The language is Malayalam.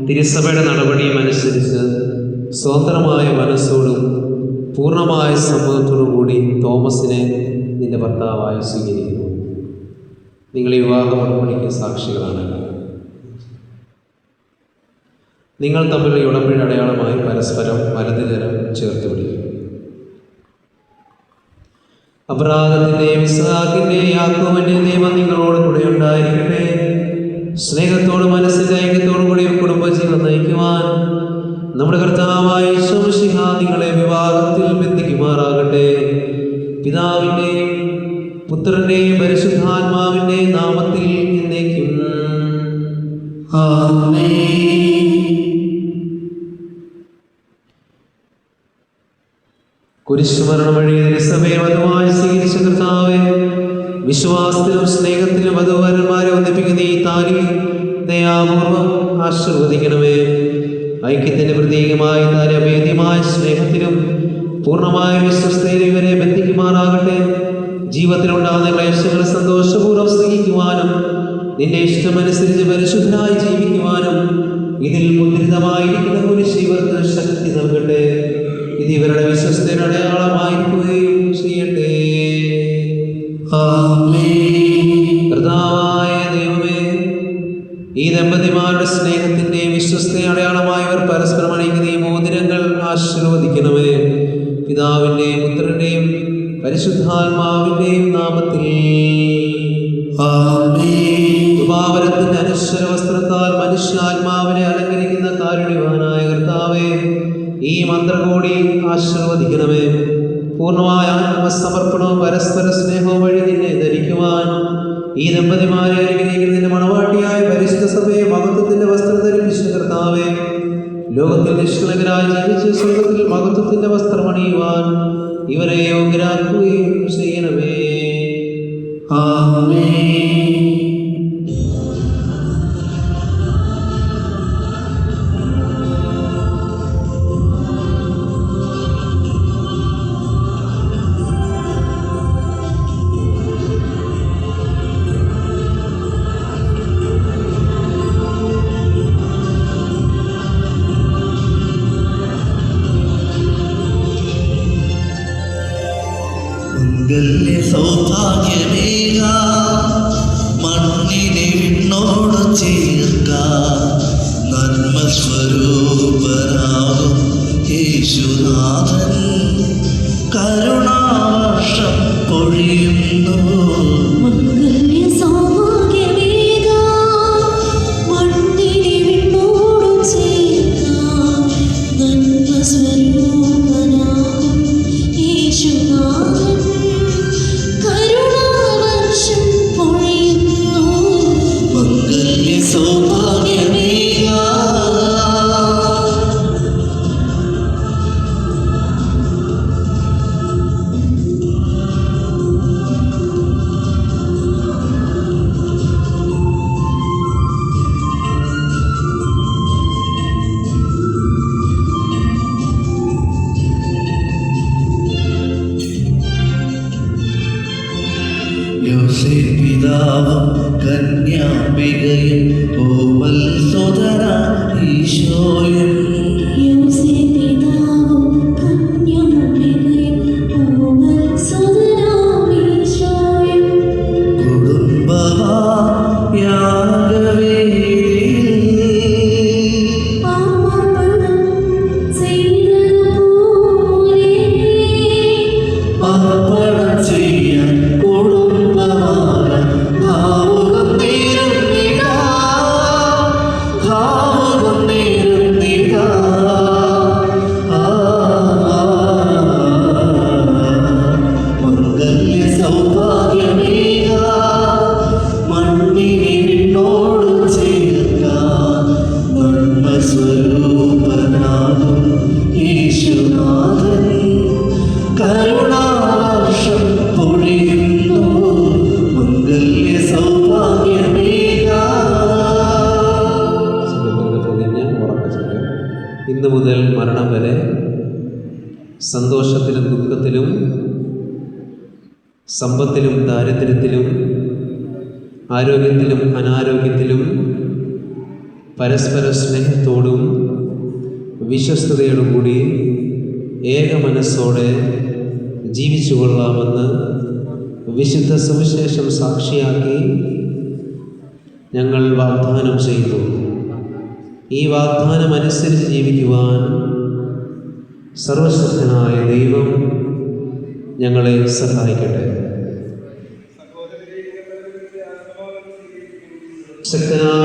തിരുസഭയുടെ നടപടിയും അനുസരിച്ച് സ്വതന്ത്രമായ മനസ്സോടും പൂർണ്ണമായ സമ്മതത്തോടും കൂടി തോമസിനെ നിന്റെ ഭർത്താവായി സ്വീകരിക്കുന്നു. നിങ്ങൾ ഈ വിവാഹ ഉടമ്പടിക്ക് സാക്ഷികളാണ്. നിങ്ങൾ തമ്മിലുള്ള ഉടമ്പടി അടയാളമായി പരസ്പരം വലതുകരം ചേർത്ത് പിടിക്കും. അബ്രാഹത്തിൻ്റെയും ഇസ്ഹാക്കിൻ്റെയും യാക്കോബിൻ്റെയും ദൈവം നിങ്ങളോട് കൂടെ ഉണ്ടായിരിക്കട്ടെ. സ്നേഹത്തോടും മനസ്സിൻ്റെ ഐക്യത്തോടും കൂടി കുടുംബജീവൻ നയിക്കുവാൻ നമ്മുടെ കർത്താവായ യേശു മിശിഹ നിങ്ങളെ വിവാഹത്തിൽ ബന്ധിക്കുമാറാകട്ടെ. പിതാവിൻ്റെയും പുത്രൻ്റെയും പരിശുദ്ധാത്മാവിൻ്റെയും നാമത്തിൽ എന്നേക്കും ആമേൻ. കുരിശുമരണം വഴി തിരുസഭയെ വധുവായി സ്വീകരിച്ച കർത്താവേ, വിശ്വാസത്തിലും സ്നേഹത്തിലും വധുവരന്മാരെ ഒന്നിപ്പിക്കുന്ന ഈ താലി ദയാപൂർവം ആശീർവദിക്കണമേ. ഐക്യത്തിന്റെ പ്രതീകമായ താലി അഭേദ്യമായ സ്നേഹത്തിലും പൂർണ്ണമായ വിശ്വസ്തയിലും ഇവരെ ബന്ധിക്കുമാറാകട്ടെ. ജീവിതത്തിലുണ്ടാകുന്ന ക്ലേശങ്ങളെ സന്തോഷപൂർവ്വം സ്നേഹിക്കുവാനും നിന്റെ ഇഷ്ടമനുസരിച്ച് പരിശുദ്ധനായി ജീവിക്കുവാനും ഇതിൽ മുദ്രിതമായിരിക്കുന്ന കുരിശ് ഇവർക്ക് ശക്തി നൽകട്ടെ. ഇത് ഇവരുടെ വിശ്വസ്തയുടെ അടയാളമായിരിക്കുകയും ചെയ്യട്ടെ. കർത്താവായ ദൈവമേ, ഈ ദമ്പതിമാരുടെ സ്നേഹത്തിന്റെയും വിശ്വസ്തയുടെ അടയാളമായവർ പരസ്പരം അണിയിക്കുന്ന ഈ മോതിരങ്ങൾ ആശീർവദിക്കണമേ. പിതാവിന്റെയും പുത്രന്റെയും പരിശുദ്ധാത്മാവിന്റെയും നാമത്തിൽ കൃപാവരത്തിന്റെ അനശ്വര വസ്ത്രത്താൽ മനുഷ്യാത്മാവിനെ അലങ്കരിക്കുന്ന കാരുണ്യവാനായ കർത്താവേ, ഈ മന്ത്രകോടി ആശീർവദിക്കണമേ. പൂർണ്ണമായ ആത്മസമർപ്പണവും പരസ്പര സ്നേഹവും വഴി നിന്നെ ധരിക്കുവാൻ ഈ ദമ്പതിമാരെ അനുഗ്രഹിക്കുന്നതിന്റെ മണവാട്ടിയായ പരിശുദ്ധ സഭയെ മഹത്വത്തിന്റെ വസ്ത്രം ധരിപ്പിച്ച കർത്താവേ, ലോകത്തിൽ നിഷ്കളങ്കരായി ജീവിച്ച് സ്വർഗത്തിൽ മഹത്വത്തിന്റെ വസ്ത്രം അണിയുവാൻ ഇവരെ യോഗ്യരാക്കുകയും ചെയ്യണമേ. ആമേൻ. സൗഭാഗ്യമേക മണ്ണിനെ വിണ്ണോട് ചേർക്ക നന്മ സ്വരൂപനാകും യേശുനാഥൻ കരുണാവർഷം പൊഴിയുന്നു. പിതാവും കന്യാംബികയും ഓമൽ സോദര ഈശോയും ഇന്നു മുതൽ മരണം വരെ സന്തോഷത്തിലും ദുഃഖത്തിലും സമ്പത്തിലും ദാരിദ്ര്യത്തിലും ആരോഗ്യത്തിലും അനാരോഗ്യത്തിലും പരസ്പര സ്നേഹത്തോടും വിശ്വസ്തയോടും കൂടി ഏക മനസ്സോടെ ജീവിച്ചു കൊള്ളാമെന്ന് വിശുദ്ധ സുവിശേഷം സാക്ഷിയാക്കി ഞങ്ങൾ വാഗ്ദാനം ചെയ്തു. ഈ വാഗ്ദാനം അനുസരിച്ച് ജീവിക്കുവാൻ സർവശക്തനായ ദൈവം ഞങ്ങളെ സഹായിക്കട്ടെ. ശക്തനായ